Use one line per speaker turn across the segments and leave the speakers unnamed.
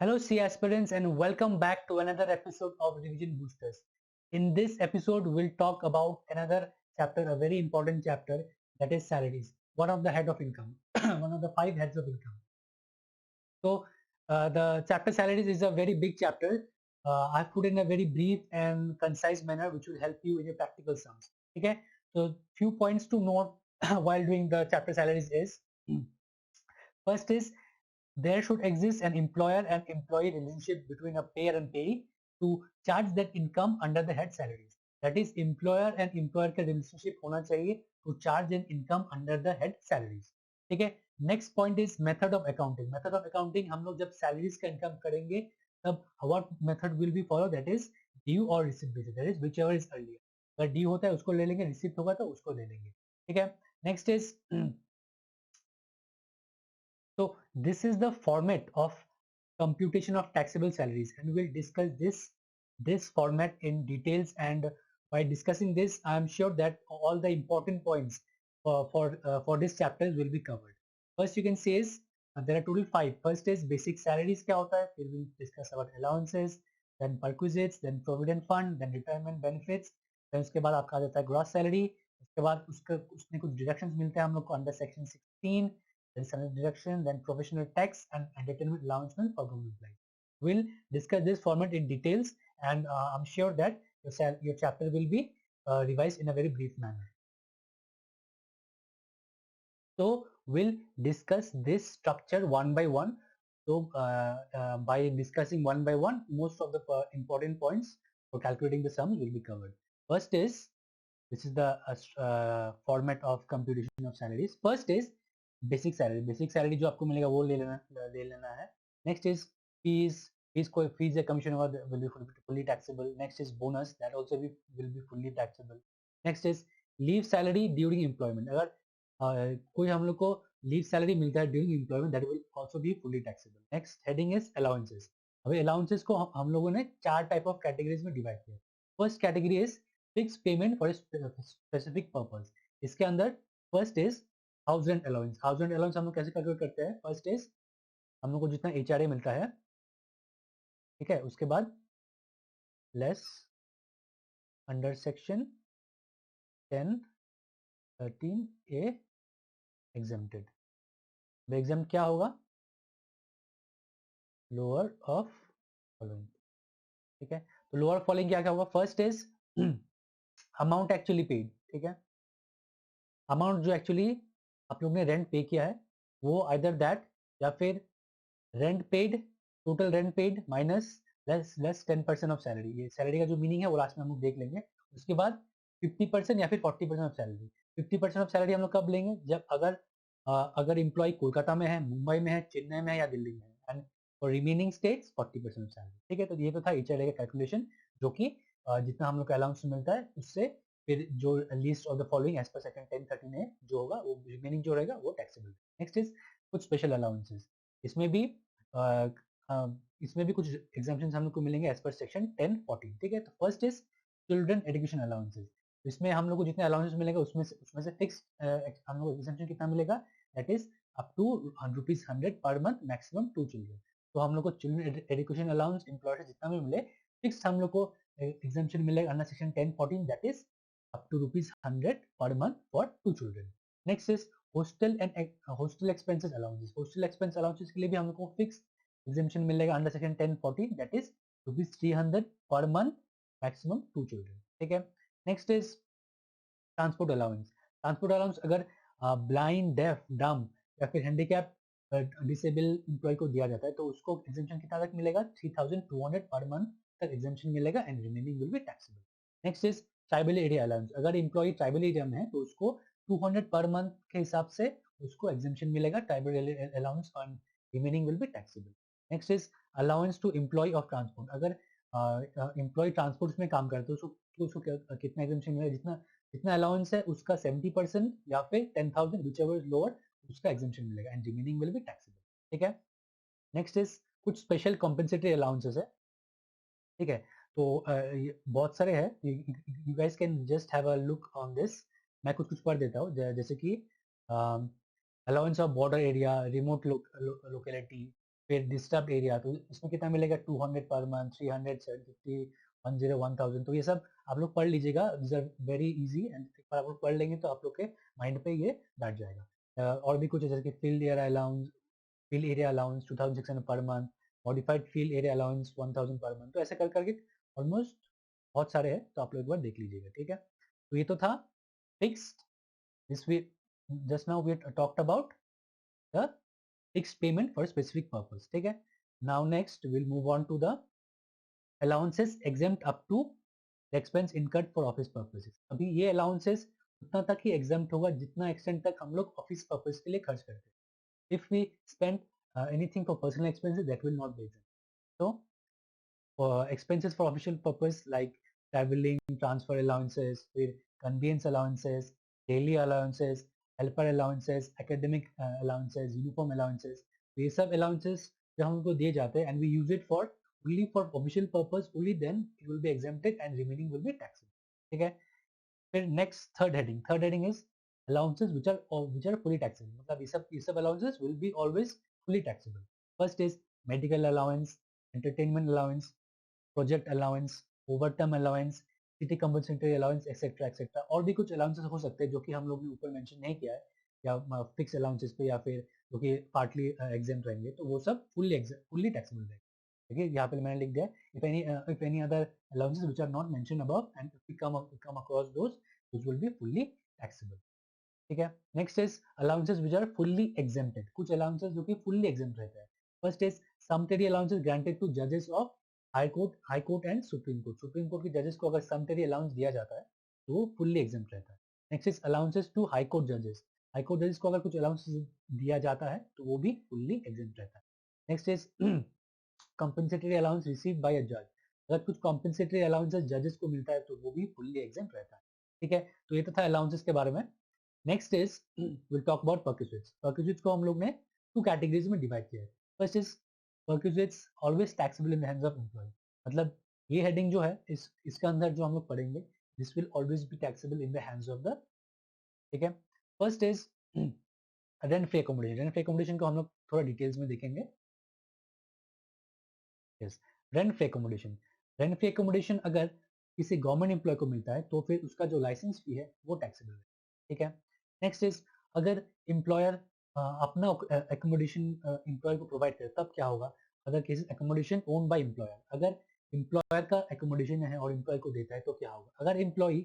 Hello, C aspirants, and welcome back to another episode of Revision Boosters. In this episode, we'll talk about another chapter, a very important chapter, that is salaries. One of the head of income, one of the five heads of income. So, the chapter salaries is a very big chapter. I've put in a very brief and concise manner, which will help you in your practical sums. Okay, so few points to note while doing the chapter salaries is first is there should exist an employer and employee relationship between a payer and payee to charge that income under the head salaries. That is employer and employer का relationship होना चाहिए to charge an income under the head salaries. ठीक है. Next point is method of accounting. Method of accounting हम लोग जब salaries का income करेंगे तब what method will be followed, that is due or receipt basis, that is whichever is earlier. अगर due होता है उसको ले लेंगे, receipt होगा तो उसको ले लेंगे. ठीक है. Next is so this is the format of computation of taxable salaries, and we will discuss this format in details. And by discussing this, I am sure that all the important points for this chapter will be covered. First, you can say is there are total five. First is basic salaries क्या होता है, फिर we'll discuss about allowances, then perquisites, then provident fund, then retirement benefits, then उसके बाद आपका आ जाता है gross salary, उसके बाद उसमें कुछ deductions मिलते हैं हम लोग को under section 16, then salary deduction, then professional tax and entertainment allowance for government employees. We'll discuss this format in details, and I'm sure that your chapter will be revised in a very brief manner. So we'll discuss this structure one by one. So by discussing one by one, most of the important points for calculating the sums will be covered. First is, this is the format of computation of salaries. First is basic salary. Basic salary जो आपको मिलेगा वो ले लेना है. Next is fees या commission will be fully taxable. Next is bonus, that also will be fully taxable. Next is leave salary during employment. अगर कोई हम लोग को लीव सैलरी मिलता है during employment, that will also be fully taxable. Next heading is allowances. अभी allowances को हम लोगों ने चार टाइप ऑफ कैटेगरीज में डिवाइड किया. First category is fix payment for specific purpose. इसके अंदर first is house rent allowance. House rent allowance हम लोग कैसे कैलकुलेट करते हैं? फर्स्ट इज हम लोग को जितना एचआरए मिलता है, ठीक है, उसके बाद लेस अंडर सेक्शन 10 13 ए एग्जेम्प्टेड. एग्जेम्प्ट क्या होगा? Lower of following. ठीक है, तो लोअर फॉलोइंग क्या क्या होगा? First is amount actually paid. ठीक है, अमाउंट जो एक्चुअली आप लोग ने रेंट पे किया है वो आइदर दैट, या फिर rent paid, total rent paid minus less 10% of salary. ये सैलरी का जो मीनिंग है वो लास्ट में हम लोग देख लेंगे. उसके बाद 50% या फिर 40% ऑफ सैलरी. 50% ऑफ सैलरी हम लोग कब लेंगे? जब अगर एम्प्लॉय कोलकाता में है, मुंबई में है, चेन्नई में है या दिल्ली में है. And for remaining states 40% of salary. ठीक है, तो ये तो था एचआरए का कैलकुलेशन, जो कि जितना हम लोग को अलाउंस मिलता है उससे फिर जो list of the following as per section 1013 है जो होगा वो रिमेनिंग जो रहेगा वो टैक्सेबल. नेक्स्ट इज कुछ स्पेशल अलाउंसेस. इसमें भी इसमें भी कुछ एग्जाम्पशंस हम लोग को मिलेंगे एज पर सेक्शन 1014. ठीक है, तो first is children education allowances. इसमें हम लोग को जितने अलाउंसेस मिलेगा उसमें से फिक्स हम लोग एग्जाम्पशन कितना मिलेगा? That is up to ₹100 per month, maximum 2 children. तो हम लोग को चिल्ड्रन एजुकेशन अलाउंस एम्प्लॉयर से जितना भी मिले फिक्स हम लोग को एग्जाम्पशन मिलेगा under section 1014, that is up to ₹100 per month for 2 children. Next is hostel and hostel expenses allowances. Hostel expense allowances के लिए भी हम लोग को फिक्स एग्जाम्पशन मिलेगा under section 1014, that is ₹300 per month, maximum 2 children. ठीक है. Next is transport allowance. Transport allowance अगर ब्लाइंड, डेफ, डम या फिर हैंडीकैप डिसेबल एम्प्लॉय को दिया जाता है तो उसको एग्जाम्पशन कितना तक मिलेगा? 3200 पर मंथ तक एग्जाम्पशन मिलेगा and remaining will be taxable. Next is tribal area allowance. अगर एम्प्लॉय ट्राइबल एरिया में है तो उसको 200 पर मंथ के हिसाब से उसको एग्जाम्पशन मिलेगा tribal allowance and remaining will be taxable. Next is allowance to employee of transport. अगर एम्प्लॉय ट्रांसपोर्ट में काम करते हैं तो उसको कितना एग्जाम्पशन मिलेगा? जितना जितना अलाउंस है उसका 70% या फिर 10,000 whichever is lower उसका एग्जाम्पशन मिलेगा and remaining will be taxable. ठीक है. नेक्स्ट इज कुछ स्पेशल कॉम्पेंसेटरी अलाउंसेस है. ठीक है, तो बहुत सारे हैं. You guys can just have a look on this. मैं कुछ कुछ पढ़ देता हूँ, जैसे कि allowance of border area, remote locality, फिर डिस्टर्ब एरिया, तो इसमें कितना मिलेगा 200 पर मंथ, 300, 750, 10, 1000। तो ये सब आप लोग पढ़ लीजिएगा, this are very easy, and एक बार आप लोग पढ़ लेंगे तो आप लोग के माइंड पे ये बैठ जाएगा। और भी कुछ जैसे कि field area allowance, field area allowance 2600 per month, modified field area allowance 1000 per month. तो ऐसे कर करके ऑलमोस्ट बहुत सारे हैं, तो आप लोग एक बार देख लीजिएगा, ठीक है। तो ये तो था fixed, this we just now we talked about the fixed payment for specific purpose, ठीक है। Now next we'll move on to the allowances exempt up to the expense incurred for office purposes। अभी ये allowances उतना तक ही exempt होगा जितना extent तक हम लोग office purpose के लिए खर्च करते हैं। If we spend anything for personal expenses, that will not be exempt. So expenses for official purpose like traveling, transfer allowances, फिर conveyance allowances, daily allowances, helper allowances, academic allowances, uniform allowances, तो ये सब allowances जो हमको दिए जाते हैं and we use it for only for official purpose, only then it will be exempted and remaining will be taxable, ठीक है। फिर next third heading is allowances which are fully taxable, मतलब ये सब allowances will be always fully taxable। First is medical allowance, entertainment allowance, project allowance, overtime allowance, city compensatory allowance, etcetera etcetera. और भी कुछ allowances हो सकते हैं जो कि हम लोग ने ऊपर मेंशन नहीं किया है, या फिक्स अलाउंसेस पे, या फिर जो कि पार्टली एग्जाम रहेंगे, तो वो सब फुल्ली टैक्सेबल रहेंगे। देखिए यहाँ पे मैंने लिख दिया, if any other allowances which are not mention above and if we come across those will be fully taxable, ठीक है। Next is allowances which are fully exempted, कुछ अलाउंसेस जो कि फुल्ली एग्जेम्प्ट रहता है। First is sumptuary allowances granted to जजेस of high court and supreme court. Supreme court के जजेस को अगर समटेरी अलाउंस दिया जाता है तो वो फुल्ली एग्जेम्प्ट रहता है। Next is allowances to high court जजेस, हाई कोर्ट जजेस को अगर कुछ अलाउंसेस दिया जाता है तो वो भी फुल्ली एग्जेम्प्ट रहता है। Next is compensatory allowance received by a जज, अगर कुछ कंपनसेटरी अलाउंसेस जजेस को मिलता है तो वो भी फुल्ली एग्जेम्प्ट रहता है, ठीक है। तो ये तो था अलाउंसेस के बारे में। Next is will talk about perquisites. Perquisites को हम लोग ने टू कैटेगरीज में डिवाइड किया है। First is perquisites always taxable in the hands of employee, मतलब ये हेडिंग जो है इसके अंदर जो हम लोग पढ़ेंगे, this will always be taxable in the hands of the, ठीक है। First is rent free accommodation. Rent free accommodation को हम लोग थोड़ा डिटेल्स में देखेंगे। Yes, rent free accommodation, rent free accommodation अगर किसी गवर्नमेंट एम्प्लॉय को मिलता है तो फिर उसका जो लाइसेंस फी है वो टैक्सेबल है, ठीक है। नेक्स्ट इज अगर एम्प्लॉयर अपना अकोमोडेशन एम्प्लॉय को प्रोवाइड करे तब क्या होगा, अगर किसी अकोमोडेशन ओन बाय एम्प्लॉयर, अगर एम्प्लॉयर का अकोमोडेशन है और एम्प्लॉय को देता है तो क्या होगा, अगर एम्प्लॉय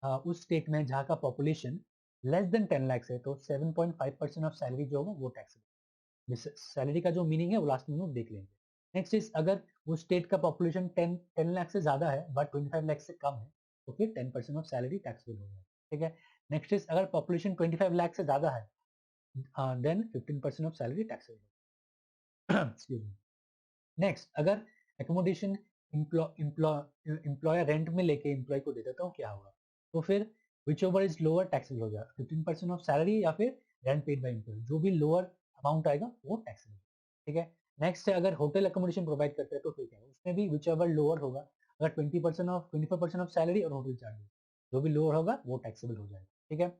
उस स्टेट में जहाँ का पॉपुलेशन लेस देन 10 लाख है तो 7.5% ऑफ सैलरी जो होगा वो टैक्सेबल। सैलरी का जो मीनिंग है वो लास्ट में हम देख लेंगे। नेक्स्ट इज अगर वो स्टेट का पॉपुलेशन 10 लाख से ज्यादा है बट 25 लाख से कम है तो फिर 10% ऑफ सैलरी टैक्सेबल हो जाएगा, ठीक है। नेक्स्ट इज अगर पॉपुलेशन 25 लाख से ज्यादा है देन 15% ऑफ सैलरी टैक्सेबल होगा। नेक्स्ट अगर एकोमोडेशन एम्प्लॉयर रेंट में लेके एम्प्लॉय को दे देता हूँ क्या होगा, तो फिर विच ओवर इज लोअर टैक्सेबल हो जाएगा, 15% ऑफ सैलरी या फिर रेंट पेड बाय एम्प्लॉय, जो भी लोअर अमाउंट आएगा वो टैक्सेबल, ठीक है। नेक्स्ट है अगर होटल एकोमोडेशन प्रोवाइड करते हैं तो फिर क्या है, उसमें भी विच ओवर लोअर होगा, अगर 25% ऑफ सैलरी और होटल चार्जेस जो भी लोअर होगा वो टैक्सेबल हो जाएगा, ठीक है।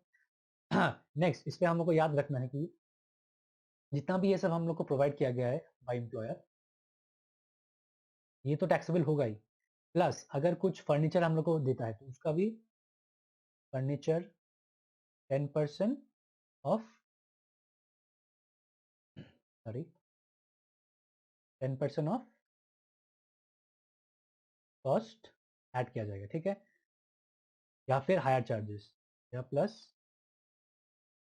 नेक्स्ट इस पे हम लोग को याद रखना है कि जितना भी ये सब हम लोग को प्रोवाइड किया गया है बाय एम्प्लॉयर ये तो टैक्सेबल होगा ही, प्लस अगर कुछ फर्नीचर हम लोग को देता है तो उसका भी furniture 10% of, sorry 10% of cost add किया जाएगा, ठीक है। या फिर हायर चार्जेस या प्लस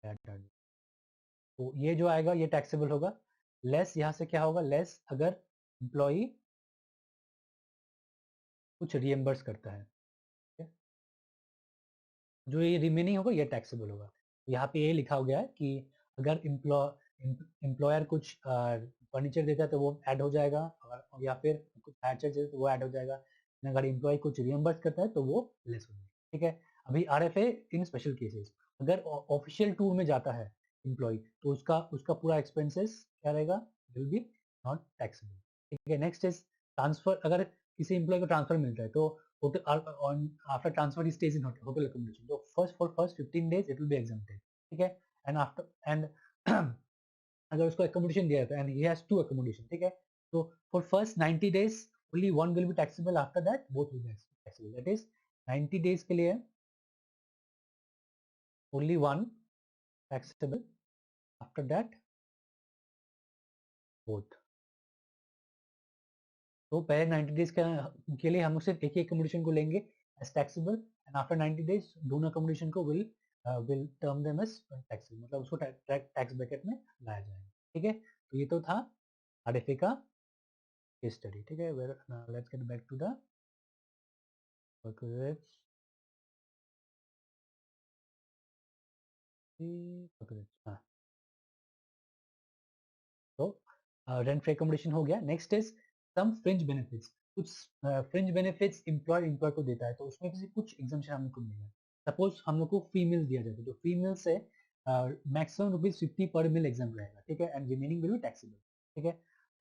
हायर चार्जेस, तो ये जो आएगा ये टैक्सेबल होगा। लेस यहाँ से क्या होगा, लेस अगर एम्प्लॉई कुछ रिएम्बर्स करता है, ठीक है? जो ये रिमेनिंग होगा ये टैक्सेबल होगा। यहाँ पे ये लिखा हो गया है कि अगर एम्प्लॉयर कुछ फर्नीचर देता है तो वो ऐड हो जाएगा, और या फिर कुछ हायर चार्जेस तो वो ऐड हो जाएगा, अगर एम्प्लॉय कुछ रिएम्बर्स करता है तो वो लेस हो जाएगा, ठीक है। अभी RFA इन स्पेशल केसेस, अगर ऑफिशियल टूर में जाता है एम्प्लॉय तो उसका उसका पूरा एक्सपेंसेस क्या रहेगा, विल बी नॉट टैक्सेबल, ठीक है। नेक्स्ट इज ट्रांसफर, अगर किसी एम्प्लॉय को ट्रांसफर मिलता है तो hotel on after transfer he stays in hotel accommodation, so first 15 days it will be exempted, ठीक है। and after and अगर उसको accommodation दिया जाता है and he has 2 accommodation, ठीक है, तो for first 90 days only one will be taxable, after that both will be taxable, that is 90 days के लिए only one taxable, after that both. तो पहले 90 डेज के लिए हम लोग सिर्फ एक ही accommodation को लेंगे as taxable and after 90 days दोनों accommodation को will term them as taxable, मतलब उसको टैक्स ब्रैकेट में लाया जाएगा, ठीक है. तो ये तो था आरएफए का केस स्टडी, ठीक है. Let's get back to the हाँ, तो रेंट फ्री एकोमोडेशन हो गया. Next is some fringe benefits. कुछ फ्रिंज बेनिफिट्स एम्प्लॉय को देता है, तो उसमें किसी कुछ एग्जाम्पशन हम लोग को मिलेगा. सपोज हम लोग को फीमेल दिया जाता है, तो फीमेल से मैक्सिमम ₹50 पर मिल एग्जाम रहेगा, ठीक है, and remaining will be taxable, ठीक है.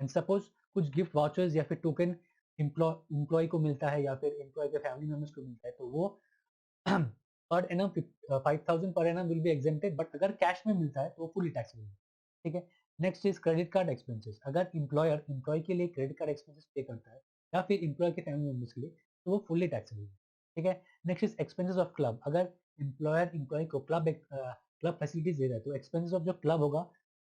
एंड सपोज कुछ गिफ्ट वाउचर्स या फिर टोकन एम्प्लॉय को मिलता है या फिर एम्प्लॉय के फैमिली मेंबर्स को मिलता है, तो वो per annum 5000 per annum will be exempted, but अगर कैश में मिलता है तो वो फुली टैक्सेबल है, ठीक है. Next is credit card expenses. अगर एम्प्लॉय के लिए क्रेडिट कार्ड एक्सपेंसेस पे करता है या फिर एम्प्लॉय के फैमिली मेंबर्स के लिए, तो वो फुल्ली टैक्सेबल है, ठीक है. Next is expenses of club. अगर एम्प्लॉय को क्लब फैसिलिटीज दे रहा है, तो एक्सपेंसेस ऑफ जो क्लब होगा,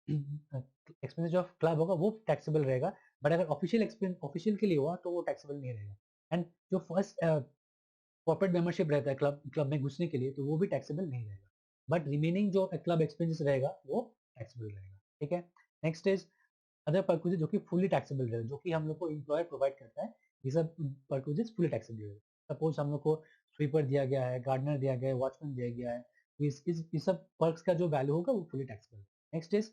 एक्सपेंसेस ऑफ क्लब होगा वो टैक्सेबल रहेगा, बट अगर ऑफिशियल के लिए हुआ तो वो टैक्सेबल नहीं रहेगा. एंड जो फर्स्ट कॉर्पोरेट मेंबरशिप रहता है क्लब में घुसने के लिए, तो वो भी टैक्सेबल नहीं रहेगा, बट रिमेनिंग जो क्लब एक्सपेंसेस रहेगा वो टैक्सेबल रहेगा, ठीक है. नेक्स्ट इज अदर पर्क्विजिट, जो कि फुली टैक्सेबल रहेगा, जो कि हम लोग को एम्प्लॉयर प्रोवाइड करता है. ये सब पर्क्विजिट फुली टैक्सेबल रहेगा. सपोज हम लोग को स्वीपर दिया गया है, गार्डनर दिया गया है, वॉचमैन दिया गया है, तो इस सब पर्क्स का जो वैल्यू होगा वो फुली टैक्सेबल है. Next is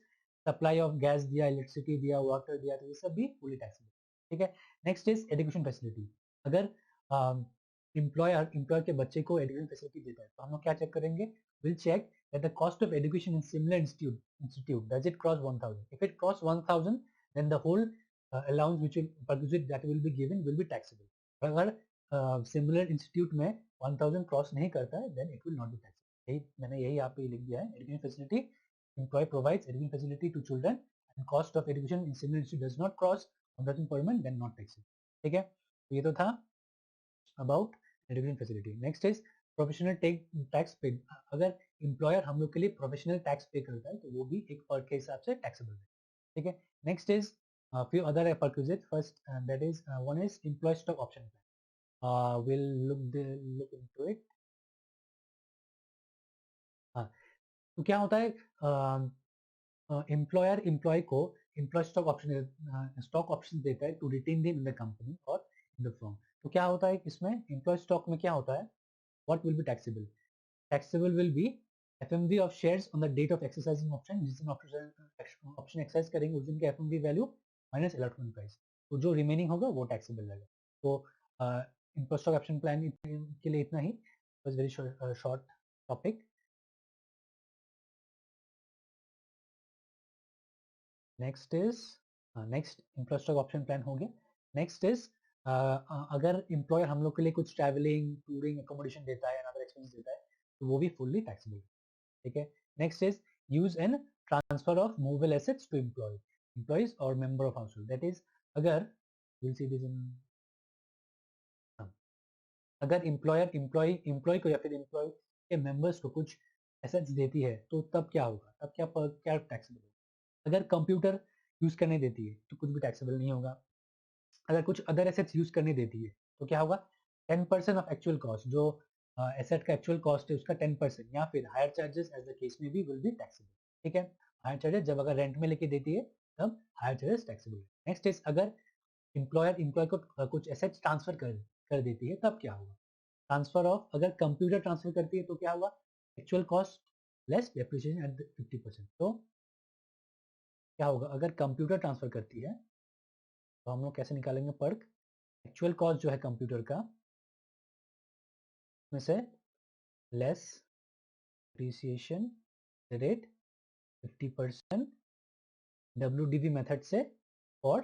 supply of gas दिया, इलेक्ट्रिसिटी दिया, वाटर दिया, तो ये सब भी फुली टैक्सेबल, ठीक है. Next is education facility. अगर एम्प्लॉयर के बच्चे को एजुकेशन फैसिलिटी देता है, तो हम लोग क्या चेक करेंगे? Will check that the cost of education in similar institute does it cross 1000. If it cross 1000, then the whole allowance which will perquisite that will be given will be taxable. अगर similar institute में 1000 cross नहीं करता है, then it will not be taxable. मैंने यही यहाँ पे लिख दिया है. Education facility, employer provides education facility to children and cost of education in similar institute does not cross 1000 per month, then not taxable, ठीक है. तो ये तो था about education facility. Next is professional tax पे. अगर एम्प्लॉयर हम लोग के लिए प्रोफेशनल टैक्स पे करता है, तो वो भी एक पर्क के हिसाब से टैक्सेबल है, ठीक है. Next is few other perquisites. First, that is one is employee stock option plan. We'll look into it. हाँ, तो क्या होता है? एम्प्लॉयर एम्प्लॉय को एम्प्लॉय स्टॉक ऑप्शन देता है to retain them in the company और इन द फर्म. तो क्या होता है इसमें? एम्प्लॉय स्टॉक में क्या होता है? What will be taxable? Taxable will be FMV of shares on the date of exercising option. जिस दिन option exercise करेंगे उस दिन के FMV value minus allotment price. तो जो remaining होगा वो taxable रहेगा. तो इम्पोस्ट ऑफ ऑप्शन प्लान के लिए इतना ही. was very short topic. Next is next imposed of option plan हो गया. नेक्स्ट इज अगर एम्प्लॉयर हम लोग के लिए कुछ ट्रैवलिंग, टूरिंग, अकोमोडेशन देता है, अदर एक्सपेंस देता है, तो वो भी फुल्ली टैक्सेबल है, ठीक है. Next is use and transfer of movable assets to employees और member of household. That is अगर विल सी दिस इन अगर एम्प्लॉय को या फिर एम्प्लॉय के मेंबर्स को कुछ एसेट्स देती है, तो तब क्या होगा? तब क्या टैक्सेबल होगा? अगर कंप्यूटर यूज करने देती है तो कुछ भी टैक्सेबल नहीं होगा. अगर कुछ अदर एसेट्स यूज करने देती है तो क्या होगा? 10% ऑफ एक्चुअल कॉस्ट, जो एसेट का एक्चुअल कॉस्ट है उसका 10%, या फिर higher charges as the case में भी विल बी टैक्सेबल, ठीक है. हायर चार्जेस जब अगर रेंट में लेके देती है तब हायर चार्जेस टैक्सेबल है. नेक्स्ट इज अगर एम्प्लॉय को कुछ एसेट्स ट्रांसफर कर देती है, तब क्या होगा? ट्रांसफर ऑफ, अगर कंप्यूटर ट्रांसफर करती है तो क्या होगा? Actual cost less depreciation eight 50%. तो क्या होगा अगर कंप्यूटर ट्रांसफर करती है? तो हम लोग कैसे निकालेंगे पर्क? एक्चुअल कॉस्ट जो है कंप्यूटर का में से less depreciation rate 50% WDV method से और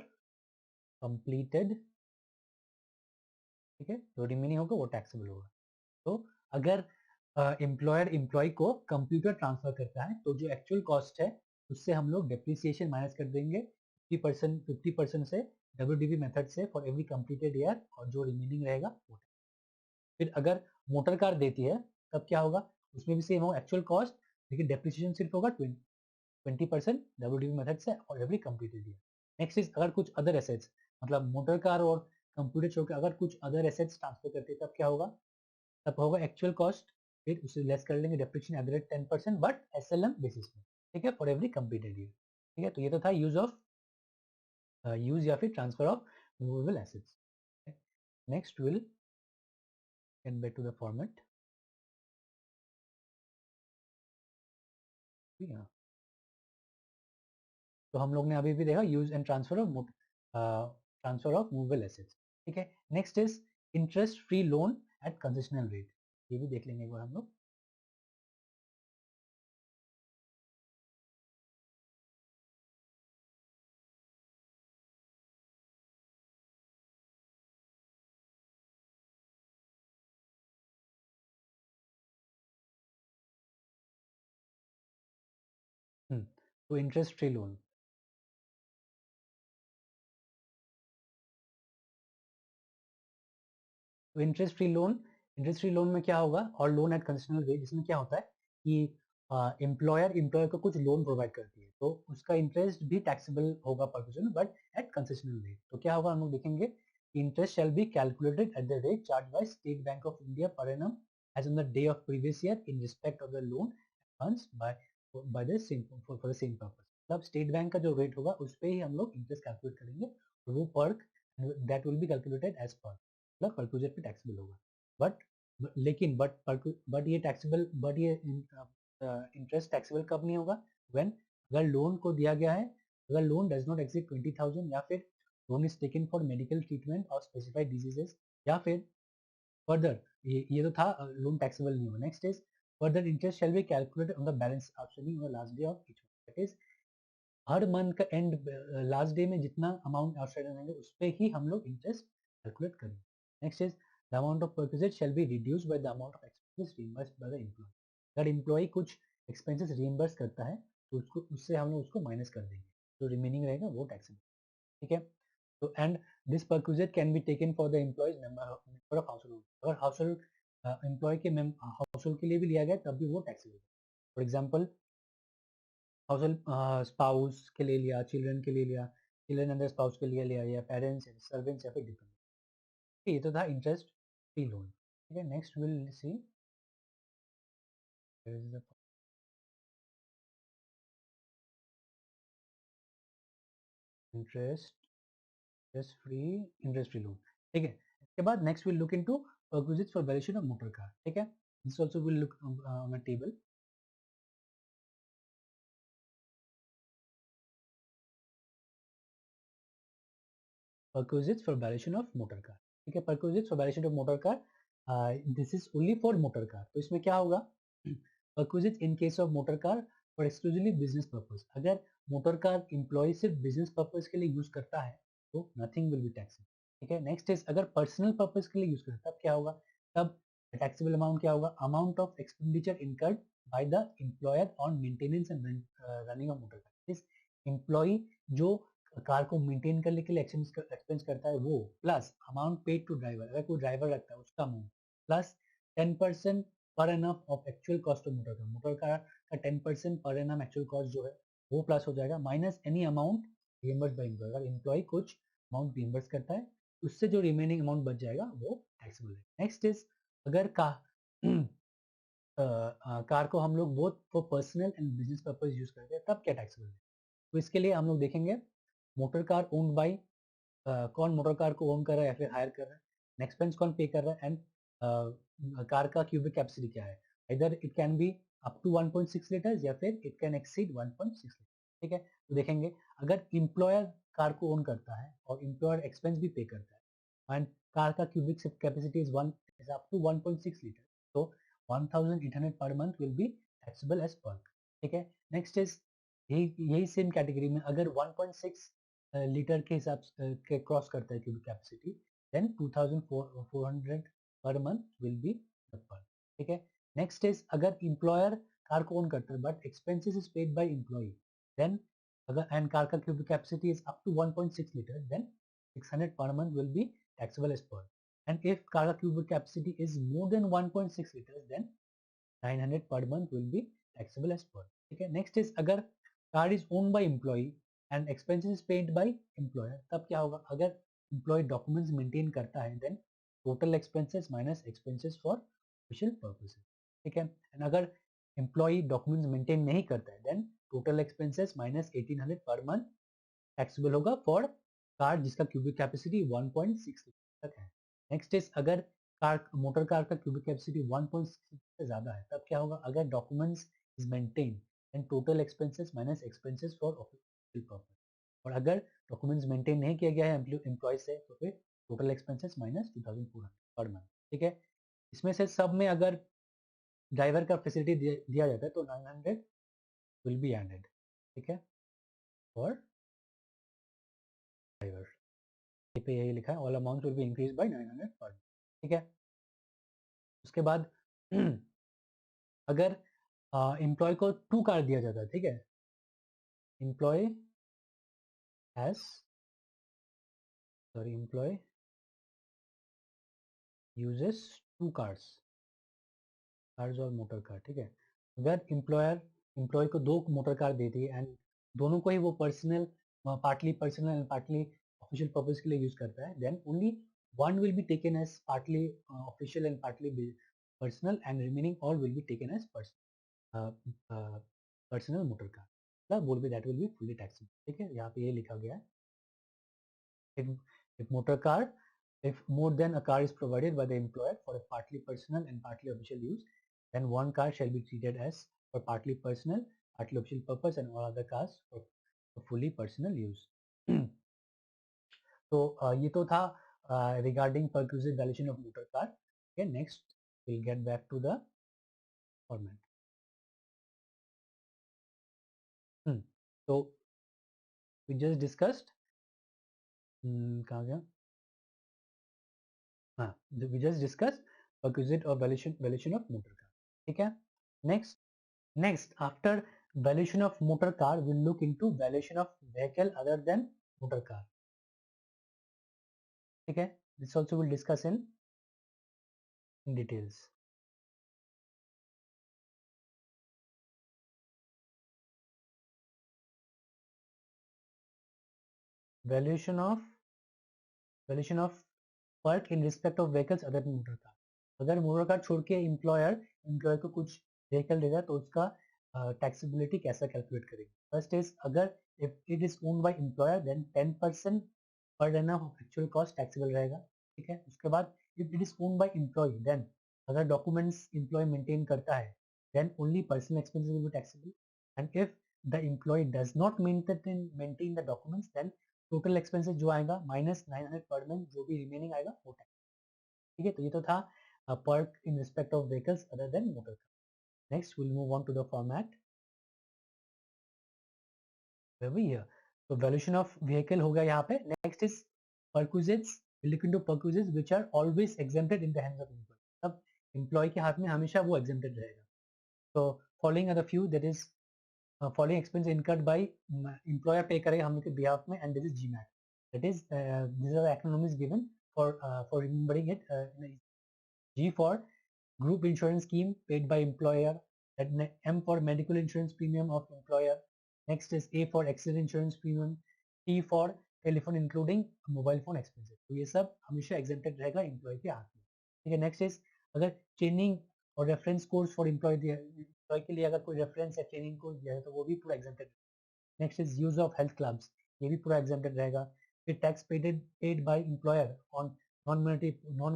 कंप्लीटेड, ठीक है. जो रिमेनिंग होगा वो टैक्सेबल होगा. तो अगर एम्प्लॉयर एम्प्लॉय को कंप्यूटर ट्रांसफर करता है, तो जो एक्चुअल कॉस्ट है उससे हम लोग डेप्रिसिएशन माइनस कर देंगे 50% से WDV मेथड से फॉर एवरी कंप्लीटेड ईयर, और जो रिमेनिंग रहेगा वो। फिर अगर मोटर कार देती है तब क्या होगा, उसमें भी सेम होगा एक्चुअल कॉस्ट, लेकिन डेप्रिसिएशन सिर्फ होगा 20% WDV मेथड से और every completed year. Next is अगर कुछ अदर एसेट्स, मतलब मोटर कार और कंप्यूटर छोड़ के अगर कुछ अदर एसेट्स ट्रांसफर करते हैं तब क्या होगा, तब होगा एक्चुअल कॉस्ट, फिर उसे लेस कर लेंगे depreciation eight the rate 10%, but SLM basis में, ठीक है, फॉर एवरी कंप्लीटेड ईयर। ठीक है, तो ये तो था यूज या फिर transfer of movable assets. Next will get back to the format. तो हम लोग ने अभी भी देखा use and transfer of movable assets. ठीक है, next is interest free loan at concessional rate, ये भी देख लेंगे एक बार हम लोग। तो इंटरेस्ट फ्री लोन, तो इंटरेस्ट फ्री लोन में क्या होगा, और लोन एट कंसेशनल रेट, इसमें क्या होता है कि एम्प्लॉयर को कुछ लोन प्रोवाइड करती है, तो उसका इंटरेस्ट भी टैक्सेबल होगा per person, but at concessional rate. तो क्या होगा, हम लोग देखेंगे, interest shall be calculated at the rate charge by State Bank of India per annum as on the day of previous year in respect of the loan funds by the same for the same purpose. मतलब State Bank का जो rate होगा उस पर ही हम लोग interest calculate करेंगे, और वो perk that will be calculated as per, मतलब परक्यूजर पे टैक्सेबल होगा। लेकिन बट ये टैक्सेबल, बट ये इंटरेस्ट टैक्सेबल कब नहीं होगा, व्हेन, अगर लोन को दिया गया है, अगर लोन डज नॉट एक्सीड 20,000, या फिर loan is taken for medical treatment और स्पेसिफाइड डिजीजेस, या फिर फर्दर, ये तो था लोन टैक्सेबल नहीं होगा। Next is further interest shall be calculated on the balance outstanding on the last day of each month, that is her month का and last day में जितना अमाउंट आउटस्टैंडिंग रहेंगे उस पे ही हम लोग इंटरेस्ट कैलकुलेट करेंगे। Next is the amount of perquisite shall be reduced by the amount of expenses reimbursed by the employee. अगर एम्प्लॉय कुछ एक्सपेंसेस रिइंबर्स करता है तो उसको, उससे हम लोग उसको माइनस कर देंगे, जो रिमेनिंग रहेगा वो टैक्सेबल। ठीक है, तो and this perquisite can be taken for the employees member of house hold, अगर हाउस होल्ड एम्प्लॉय के हाउस होल्ड के लिए भी लिया गया तब भी वो taxable. For example house spouse के लिए लिया, चिल्ड्रन के लिए लिया, चिल्ड्रन अंडर स्पाउस के लिए लिया, या पेरेंट्स, सर्वेंट्स या फिर डिपेंडेंट। ये तो था इंटरेस्ट फ्री लोन। ठीक है, next will see interest interest free loan. ठीक है, इसके बाद next will look into perquisites for valuation of motor car. ठीक है, this also will look on a table, perquisites for valuation of motor car। ठीक है, perquisites for valuation of motor car, this is only for motor car। तो इसमें क्या होगा, perquisites in case of motor car for exclusively business purpose, अगर motor car employ सिर्फ business purpose के लिए यूज करता है तो नथिंग विल बी टैक्सेबल। ठीक है, नेक्स्ट इज अगर पर्सनल पर्पज के लिए यूज करता है तब क्या होगा, तब टैक्सेबल अमाउंट क्या होगा, amount of expenditure incurred by the employer on maintenance and running of motor car. This employee जो कार को मेंटेन करने के लिए एक्सपेंस करता है वो, plus amount paid to driver, अगर कोई ड्राइवर रखता है उसका amount, plus 10% per annum of actual cost of motor car का 10% पर एनम एक्चुअल कॉस्ट जो है वो प्लस हो जाएगा, minus any amount reimburse by employee. अगर एम्प्लॉय कुछ अमाउंट रिइंबर्स करता है उससे जो रिमेनिंग अमाउंट बच जाएगा वो टैक्सेबल है। नेक्स्ट इज अगर कार को हम लोग both for personal and business purpose use करते हैं तब क्या टैक्सेबल है। तो इसके लिए हम लोग देखेंगे मोटर कार ओन्ड बाय, कौन मोटर कार को ओन कर रहा है या फिर हायर कर रहा है, एक्सपेंस कौन पे कर रहा है, एंड कार का क्यूबिक कैपेसिटी क्या है, इधर it can be up to 1.6 litres या फिर इट कैन एक्सीड 1.6 लीटर। ठीक है, तो देखेंगे अगर एम्प्लॉयर कार को ओन करता है और एम्प्लॉयर एक्सपेंस भी पे करता है एंड कार का cubic capacity is up to 1.6 litre, तो 1800 per month will be taxable as per. ठीक है, नेक्स्ट इज यही सेम कैटेगरी में अगर 1.6 लीटर के हिसाब के क्रॉस करता है क्यूबिक कैपेसिटी, देन 2400 पर मंथ विल बी पर। ठीक है, नेक्स्ट इज अगर एम्प्लॉयर कार को ओन करता है but expenses is paid by employee, then अगर and car का cubic capacity is up to 1.6 liters, then 600 per month will be taxable as per. And if car का cubic capacity is more than 1.6 liters, then 900 per month will be taxable as per. ठीक है. Next is अगर car is owned by employee and expenses paid by employer, तब क्या होगा? अगर employee documents maintain करता है, then total expenses minus expenses for official purposes. ठीक है. And अगर employee documents maintain नहीं करता है, then total expenses minus 1800 per month taxable होगा for car जिसका cubic capacity 1.6 तक है. Next is अगर कार मोटर कार का cubic capacity 1.6 से ज़्यादा है, तब क्या होगा? अगर documents is maintained and total expenses minus expenses for official purpose. और अगर documents maintain नहीं किया गया है employee से, तो फिर total expenses minus 2400 per month. ठीक है. इसमें से सब में अगर ड्राइवर का फैसिलिटी दिया जाता है तो 900 विल बी एडेड. ठीक है. और ड्राइवर पे यही लिखा है, all amount will be increase by 900 पर. ठीक है. उसके बाद अगर एम्प्लॉय को 2 कार दिया जाता है, ठीक है, एम्प्लॉय यूजेस 2 कार्स और मोटर कार. ठीक है. अगर एम्प्लॉय को 2 मोटर कार देती है एंड दोनों को ही वो partly personal and partly official purpose के लिए यूज करता है, then only one will be taken as partly official and partly personal and remaining all will be taken as personal motor car. मतलब will be that will be fully taxable. ठीक है. यहाँ पे ये लिखा गया है, if motor car, if more than a car is provided by the employer for a partly personal and partly official use, then one car shall be treated as for partly personal, partly official purpose and all other cars for fully personal use. तो ये तो था regarding perquisite valuation of motor car. Okay, next we'll get back to the format. So we just discussed कहाँ गया? हाँ, we just discussed perquisite or valuation of motor car. ठीक है. Next after valuation of motor car, we'll look into valuation of vehicle other than motor car. ठीक है. This also we'll discuss in details. Valuation of work in respect of vehicles other than motor car. अगर motor car छोड़ के employer को कुछ vehicle देगा तो उसका टैक्सेबिलिटी कैसा कैलकुलेट करेंगे? फर्स्ट इज अगर if it is owned by employer then 10% per annum of actual cost taxable रहेगा. ठीक है. उसके बाद if it is owned by employee then अगर डॉक्यूमेंट्स एम्प्लॉय मेंटेन करता है then only personal expenses will be taxable. And if the employee does not maintain the documents then total expenses जो आएगा माइनस 900 पर मंथ जो भी remaining आएगा वो tax. ठीक है. तो ये तो था perk in respect of vehicles other than motor car. Next will move on to the format. तो वैल्यूएशन ऑफ व्हीकल हो गया यहाँ पे. Next is perquisites. we look into perquisites which are always exempted in the hands of employee. तब employ के हाथ में हमेशा वो exempted रहेगा. तो following are the few, that is following expense incurred by employer पे करेगा हम लोग के behalf में, and this is GMAT. That is these are the acronyms given for remembering it. G for group insurance scheme paid by employer. M for medical insurance premium of employer. Next is A for accident insurance premium. T for telephone including mobile phone expenses. तो ये सब हमेशा exempted रहेगा employ के हाथ में. ठीक है. नेक्स्ट इज अगर ट्रेनिंग और रेफरेंस कोर्स फॉर एम्प्लॉय के लिए अगर कोई रेफरेंस या ट्रेनिंग कोर्स दिया है तो वो भी पूरा exempted. Next is use of health clubs, ये भी पूरा एग्जेम्प्टेड रहेगा. फिर tax paid by employer on non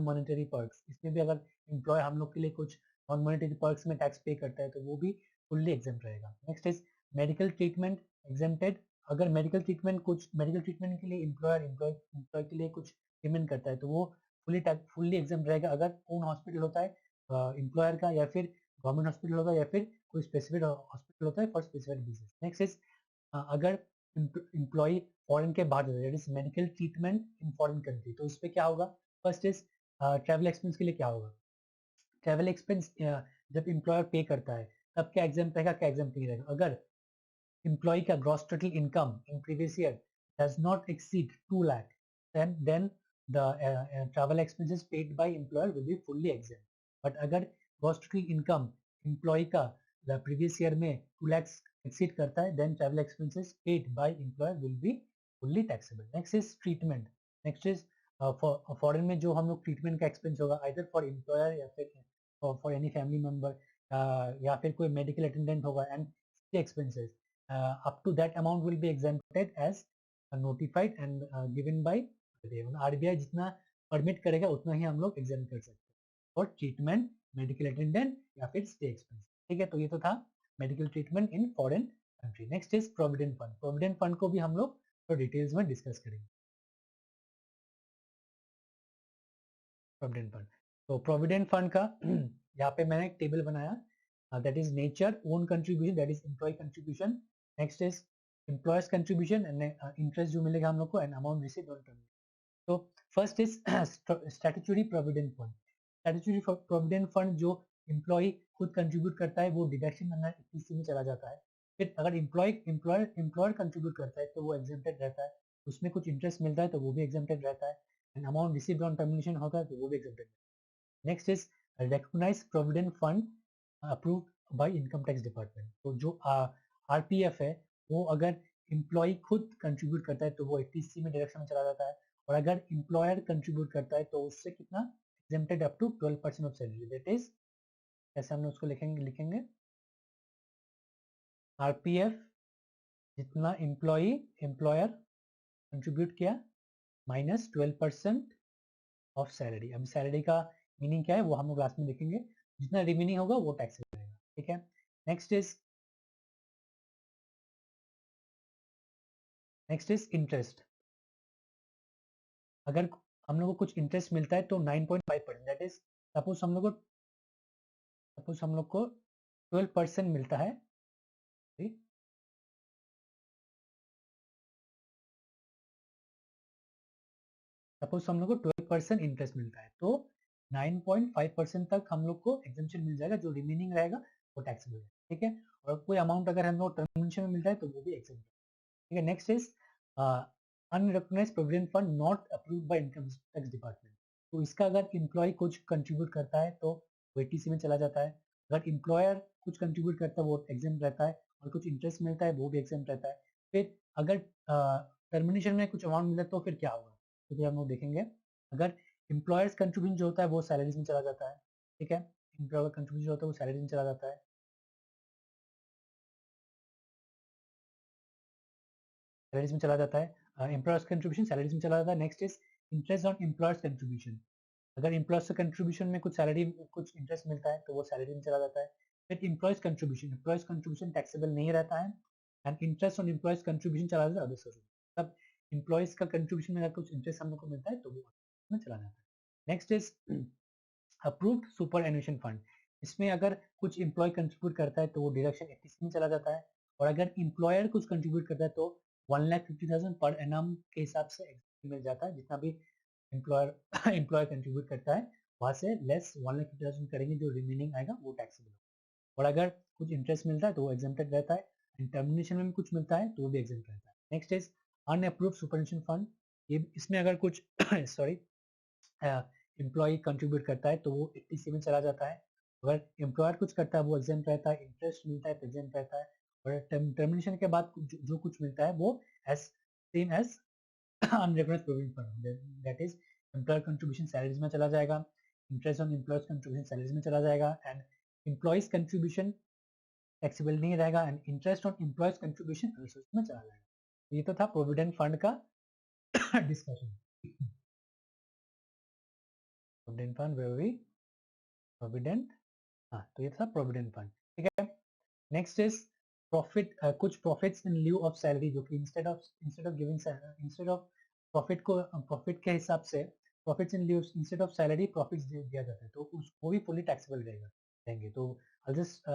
monetary perks, इसमें भी अगर एम्प्लॉय हम लोग के लिए कुछ नॉन मॉनेटरी पर्क्स में टैक्स पे करता है तो वो भी फुल्ली एग्जेम्प्ट रहेगा. Next is medical treatment exempted. अगर मेडिकल ट्रीटमेंट के लिए एम्प्लॉय के लिए कुछ पेमेंट करता है तो वो फुल्ली एग्जाम रहेगा. अगर ओन हॉस्पिटल होता है एम्प्लॉयर का या फिर गवर्नमेंट हॉस्पिटल होगा या फिर कोई स्पेसिफिक हॉस्पिटल होता है for specific disease. Next is अगर एम्प्लॉय फॉरेन के बाहर that is medical treatment in foreign country, तो उस पर क्या होगा? फर्स्ट इज ट्रैवल एक्सपेंस के लिए क्या होगा? ट्रैवल एक्सपेंस जब एम्प्लॉयर पे करता है तब क्या एग्जाम रहेगा, क्या एग्जाम नहीं रहेगा? अगर employee का gross total income in previous year does not exceed 2 lakh, then the travel expenses paid by employer will be fully exempt. But अगर gross total income employee का the previous year में 2 lakhs exceed करता है, then travel expenses paid by employer will be fully taxable. Next is treatment. Next is for foreign में जो हम लोग treatment का expense होगा either for employer या फिर for any family member या फिर कोई medical attendant होगा and expenses up to that amount will be exempted as notified and given by RBI जितना परमिट करेगा उतना ही हम लोग एग्जाम कर सकते हैं और ट्रीटमेंट मेडिकल अटेंडेंट या फिर स्टे एक्सपेंस. ठीक है, तो ये तो था medical treatment in foreign country. Next is provident fund. Provident fund को भी हम लोग तो डिटेल्स में डिस्कस करेंगे. प्रोविडेंट फंड, तो प्रोविडेंट फंड का यहाँ पे मैंने एक टेबल बनाया. That is nature, own contribution, that is employee contribution. Next is employers contribution and interest जो मिलेगा हम लोग को and amount received on term. तो first is statutory provident fund. Statutory provident fund जो एम्प्लॉय खुद कंट्रीब्यूट करता है वो डिडक्शन अंडर पीसी में चला जाता है. फिर अगर एम्प्लॉयर कंट्रीब्यूट करता है तो वो एग्जेम्प्टेड रहता है. उसमें कुछ इंटरेस्ट मिलता है तो वो भी एग्जेम्प्टेड रहता है and amount received on termination होता है तो वो भी exempted. Next is recognised provident fund approved by income tax department. तो जो आरपीएफ है वो अगर एम्प्लॉय खुद कंट्रीब्यूट करता है तो वो 80C में डायरेक्शन में चला जाता है और अगर एम्प्लॉयर कंट्रीब्यूट करता है तो उससे कितना exempted up to 12% of salary. That is कैसे हम उसको लिखेंगे आरपीएफ जितना एम्प्लॉयर कंट्रीब्यूट किया माइनस 12% ऑफ सैलरी. अब सैलरी का मीनिंग क्या है वो हम लोग लास्ट में देखेंगे. जितना रिमेनिंग होगा वो टैक्स रहेगा. ठीक है, नेक्स्ट इज इंटरेस्ट. अगर हम लोग को कुछ इंटरेस्ट मिलता है तो 9.5%, दैट इज सपोज हम लोग को 12% मिलता है. सपोज हम लोग को 12% इंटरेस्ट मिलता है तो 9.5% तक हम लोग को एग्जेम्पशन मिल जाएगा. जो रिमेनिंग रहेगा वो टैक्सेबल है. ठीक है, और कोई अमाउंट अगर हम लोग टर्मिनेशन में मिलता है तो वो भी एग्जेम्प्ट. ठीक है, next is unrecognised provident fund not approved by income tax department. तो इसका अगर एम्प्लॉय कुछ कंट्रीब्यूट करता है तो वो एटीसी में चला जाता है. अगर एम्प्लॉयर कुछ कंट्रीब्यूट करता है वो एग्जेम्प्ट रहता है और कुछ इंटरेस्ट मिलता है वो भी एग्जेम्प्ट रहता है. फिर अगर टर्मिनेशन में कुछ अमाउंट मिला तो फिर क्या होगा तो फिर हम लोग देखेंगे. अगर एम्प्लॉयर्स कंट्रीब्यूशन जो होता है वो सैलरीज में चला जाता है. ठीक है, एम्प्लॉयर कंट्रीब्यूशन जो होता है वो सैलरीज में चला जाता है. सैलरीज में चला जाता है. एम्प्लॉयर्स कंट्रीब्यूशन सैलरीज में चला जाता है. Next is interest on employer's contribution. अगर एम्प्लॉयर्स से कंट्रीब्यूशन में कुछ सैलरी कुछ इंटरेस्ट मिलता है तो वो सैलरी में चला जाता है. फिर एम्प्लॉयर्स कंट्रीब्यूशन टैक्सेबल नहीं रहता है and interest on employer's contribution चला जाता है अदर सोर्स. तब एम्प्लॉयर्स का कंट्रीब्यूशन में अगर कुछ इंटरेस्ट हम लोग को मिलता है तो वो में चला जाता है. Next is approved superannuation fund. इसमें अगर कुछ एम्प्लॉय कंट्रीब्यूट करता है तो वो डिडक्शन 80 में चला जाता है और अगर एम्प्लॉयर कुछ कंट्रीब्यूट करता है तो 1,50,000 पर एनम के हिसाब से मिल जाता है. जितना भी एम्प्लॉयर कंट्रीब्यूट करता है वहां से लेस 1,50,000 करेंगे, जो रिमेनिंग आएगा वो टैक्सेबल. और अगर कुछ इंटरेस्ट मिलता है तो वो एग्जेम्प्टेड रहता है एंड टर्मिनेशन में कुछ मिलता है तो वो भी एग्जेम्प्ट रहता है. Next is unapproved superannuation fund. ये इसमें अगर कुछ सॉरी एम्प्लॉय कंट्रीब्यूट करता है तो वो 80 में चला जाता है. अगर एम्प्लॉयर कुछ करता है वो एग्जेम्प्ट रहता है. इंटरेस्ट मिलता है तो एग्जेम्प्ट रहता है और टर्मिनेशन के बाद जो कुछ मिलता है वो as same as unrecognised provident fund. That is employer contribution salaries में चला जाएगा. Interest on employer's contribution salaries में चला जाएगा एंड एम्प्लॉयज कंट्रीब्यूशन टैक्सेबल नहीं रहेगा and interest on employee's contribution resource में चला जाएगा. ये तो था प्रोविडेंट फंड का discussion. Provident fund where we provident, हाँ तो ये था प्रोविडेंट फंड. ठीक है, नेक्स्ट इज प्रॉफिट. कुछ profits in lieu of salary जो कि इंस्टेड ऑफ प्रॉफिट के हिसाब से profits in lieu instead of salary profits दिया जाता है तो वो भी फुली टैक्सेबल रहेंगे. तो I just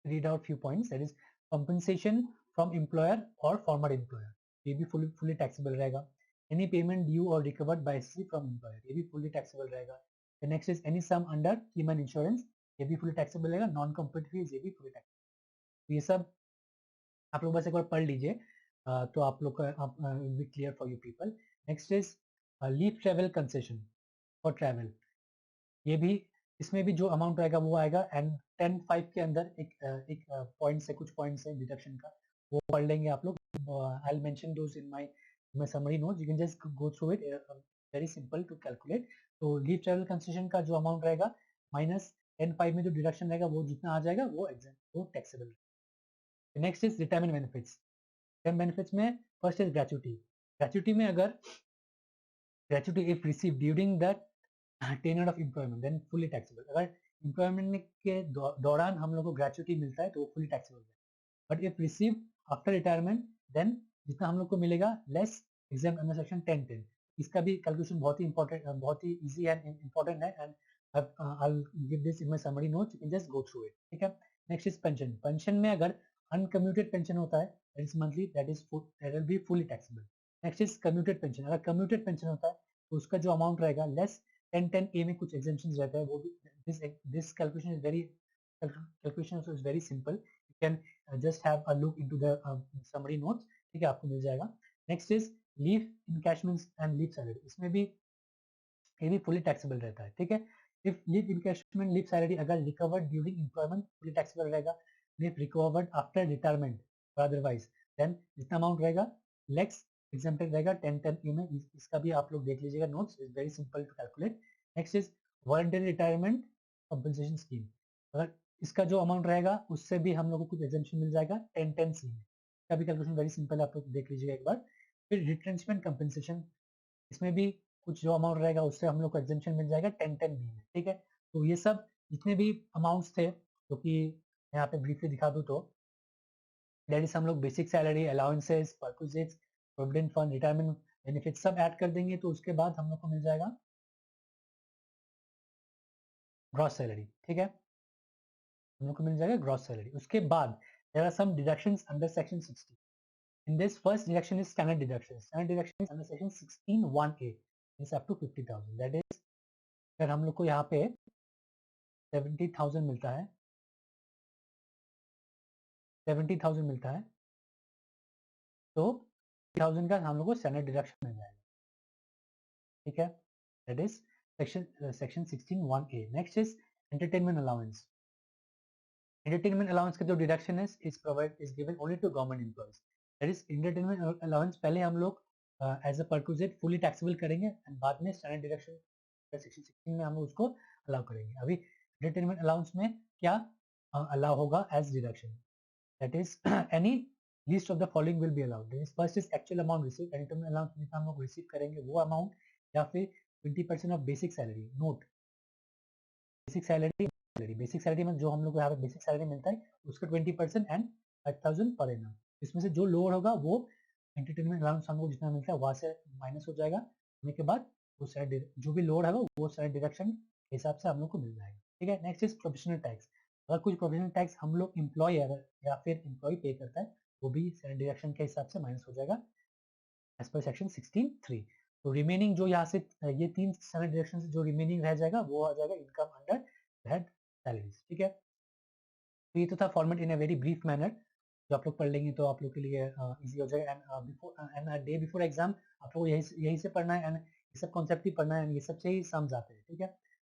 read out few points. That is compensation from employer or former employer, ये भी fully taxable रहेगा. Any payment due or recovered by SC from employer, ये भी fully taxable रहेगा. The next is any sum under human insurance, ये भी fully taxable रहेगा. Non competitive fees ये भी fully taxable. ये सब आप लोग बस एक बार पढ़ लीजिए तो आप लोग का will be clear for you people. Next is leave travel concession for travel. ये भी, इसमें भी जो अमाउंट रहेगा वो आएगा एंड 10(5) के अंदर एक पॉइंट से, कुछ पॉइंट से डिडक्शन का वो पढ़ लेंगे आप लोग. I will mention those in my summary notes. You can just go through it. Very simple to calculate. तो लीव ट्रैवल कंसेशन का जो अमाउंट रहेगा माइनस 10(5) में जो डिडक्शन रहेगा वो जितना आ जाएगा वो वो taxable. Next is retirement benefits. Retirement benefits में फर्स्ट इज ग्रेचुटी. ग्रेचुटी में अगर gratuity if receive during the tenure of employment then fully taxable. अगर एम्प्लॉयमेंट के दौरान हम लोग को ग्रेचुटी मिलता है तो वो फुली टैक्सेबल है. But if receive after retirement then जितना हम लोग को मिलेगा लेस एग्जाम अंडर सेक्शन 10(10). इसका भी कैलकुलेशन बहुत ही इंपॉर्टेंट, बहुत ही इजी एंड इंपॉर्टेंट है and I'll give this in my summary notes. You can just go through it. ठीक है. Next is pension. पेंशन में अगर अनकम्यूटेड पेंशन होता है that is monthly, that will be fully taxable. Next is commuted pension. अगर commuted pension होता है तो उसका जो अमाउंट रहेगा लेस 10(10)(a) में कुछ एग्जेम्पशन रहता है वो भी. This calculation is very simple. You can just have a look into the summary notes. ठीक है, आपको मिल जाएगा. Next is leave encashment and leave salary. इसमें भी ये भी फुली टैक्सेबल रहता है. ठीक है. If leave encashment leave salary अगर recovered during employment fully taxable रहेगा. Leave recovered after retirement otherwise then जितना अमाउंट रहेगा लेक्स एग्जाम्पल रहेगा 10(10)(a) में. इसका भी आप लोग देख लीजिएगा notes. Is very simple to calculate. Next is voluntary retirement compensation scheme. अगर इसका जो अमाउंट रहेगा उससे भी हम लोग को कुछ एग्जाम्पशन मिल जाएगा 10(10)(c) में. इसका भी कैलकुलेशन वेरी सिंपल है, आप लोग देख लीजिएगा एक बार. फिर रिट्रेंचमेंट कंपनसेशन, इसमें भी कुछ जो अमाउंट रहेगा उससे हम लोग को एग्जेम्पशन मिल जाएगा 10(10)(b) में. ठीक है. तो ये सब जितने भी अमाउंट्स थे जो कि यहाँ पे ब्रीफली दिखा दूं तो दैट इज हम लोग basic salary, allowances, perquisites, provident fund, retirement benefit सब ऐड कर देंगे तो उसके बाद हम लोग को मिल जाएगा ग्रॉस सैलरी. ठीक है, हम लोग को मिल जाएगा ग्रॉस सैलरी. उसके बाद there are some deductions under section 60. In this first deduction is standard deduction. Standard deduction is under section 16(1)(a). Is up to 50,000. That is, अगर हम लोग को यहाँ पे 70,000 मिलता है, 70,000 मिलता है तो 50,000 का हम लोग को स्टैंडर्ड डिडक्शन मिल जाएगा. ठीक है. That is section 16(1)(a). Next is entertainment allowance. Entertainment allowance का जो डिडक्शन है is given only to government employees. That is, entertainment allowance पहले हम लोग as a perquisite fully taxable करेंगे एंड बाद में स्टैंडर्ड डिडक्शन सेक्शन 16 में हम लोग उसको अलाउ करेंगे. अभी एंटरटेनमेंट अलाउंस में क्या अलाउ होगा as deduction. That is any list of the following will be allowed. First is actual amount receive. Entertainment allowance जितना हम लोग रिसीव करेंगे वो अमाउंट, या फिर 20% of basic salary. Note, basic salary basic salary में जो हम लोग को यहाँ पे बेसिक सैलरी मिलता है उसका 20% एंड 5,000 पर एनम. इसमें से जो लोअर होगा वो एंटरटेनमेंट अलाउंस हमको जितना मिलता है वहां से माइनस हो जाएगा. होने के बाद वो साइड जो भी लोअर है वो साइड डिडक्शन के हिसाब से हम लोग को मिल जाएगा. ठीक है. Next is professional tax. अगर कुछ प्रोफेशनल टैक्स हम लोग एम्प्लॉय या फिर एम्प्लॉय पे करता है वो भी साइड डिडक्शन के हिसाब से माइनस हो जाएगा एज पर सेक्शन 16(3). तो रिमेनिंग जो यहाँ से ये 3 स्टैंडर्ड डिडक्शन जो रिमेनिंग रह जाएगा वो आ जाएगा इनकम अंडर दैट सैलरीज. ठीक है. तो ये तो था format in a very brief manner. जो आप लोग पढ़ लेंगे तो आप लोग के लिए इजी हो जाएगा. एंड डे बिफोर एग्जाम आप लोग यही से पढ़ना है एंड ये सब कॉन्सेप्ट ही पढ़ना है. ये सब से ही समझ आते हैं. ठीक है.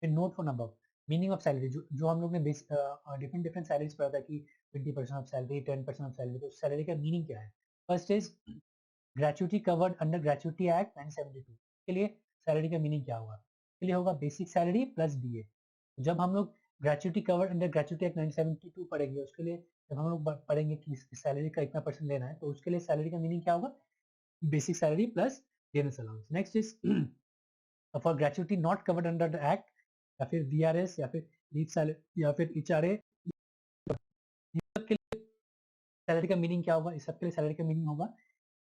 फिर note for number meaning of salary. जो हम लोग ने डिफरेंट डिफरेंट सैलरीज पढ़ा था कि 20% ऑफ सैलरी, 10% ऑफ सैलरी. तो सैलरी का मीनिंग क्या है. First is gratuity covered under gratuity act 1972. के लिए सैलरी का मीनिंग क्या होगा. के लिए होगा बेसिक सैलरी प्लस डीए. जब हम लोग gratuity covered under gratuity act 1972 पढ़ेंगे उसके लिए जब हम लोग पढ़ेंगे कि सैलरी का इतना परसेंट लेना है तो उसके लिए सैलरी का मीनिंग क्या होगा. Basic salary plus dearness allowance. Next is for gratuity not covered under the act या फिर बीआरएस या फिर लीव सैलरी या फिर एचआरए, सैलरी का मीनिंग क्या होगा. इस सब के लिए सैलरी का मीनिंग होगा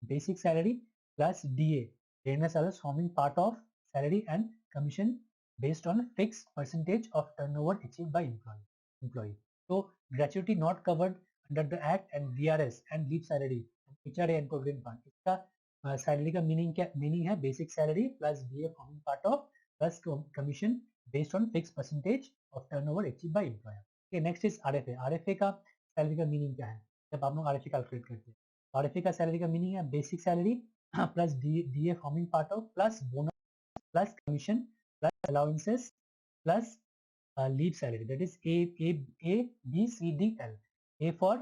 basic salary plus DA, dearness allowance forming part of salary and commission based on fixed percentage of turnover achieved by employee. So gratuity not covered under the act and VRS and leave salary, HRA and provident fund. इसका salary का meaning क्या meaning है. Basic salary plus DA forming part of plus commission based on fix percentage of turnover achieve by employer. Next is RFA. RFA का salary का meaning क्या है. जब आप लोग आरएफए कैलकुलेट करते हैं। आरएफए का सैलरी का मीनिंग है basic salary plus DA forming part of plus bonus plus commission plus allowances plus leave salary, that is A B C D L. A for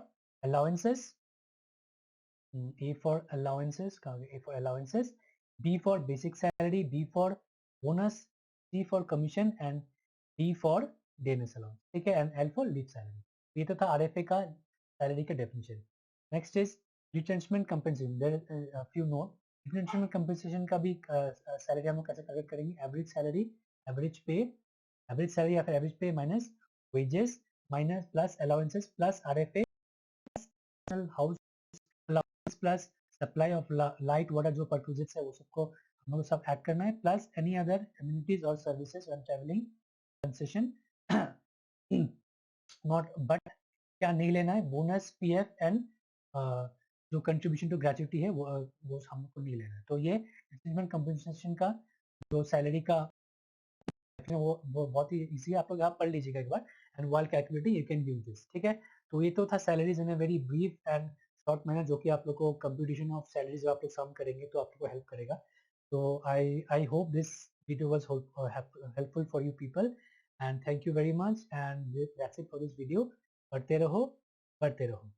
allowances, A for allowances, A for allowances, B for basic salary, B for bonus, C for commission and D for day miss allowance. ठीक है, and L for leave salary. ये तो था RFA का salary का definition. Next is retrenchment compensation. There a few more. Retrenchment compensation का भी salary हम लोग कैसे calculate करेंगे? Average salary, average pay, average salary या फिर एवरेज पे minus wages minus plus allowances plus RFA house allowance plus supply of light water जो परचेजेस है वो सबको हम लोग सब ऐड करना है प्लस एनी अदर एमिनिटीज और services when travelling concession not but क्या नहीं लेना है बोनस पीएफ एंड जो कंट्रीब्यूशन टू ग्रेचुइटी है वो हमको नहीं लेना है। तो ये रिटायरमेंट कंपनसेशन का जो सैलरी का वो बहुत ही इजी है, आप लोग यहाँ पढ़ लीजिएगा एक बार and while calculating you can use this. ठीक है, तो ये तो था salaries in a very brief and short manner, जो कि आप लोग को कंप्यूटेशन ऑफ सैलरीज जब आप लोग सम करेंगे तो आप लोग को हेल्प करेगा। तो I hope this video was helpful for you people and thank you very much and that's it for this video। पढ़ते रहो पढ़ते रहो।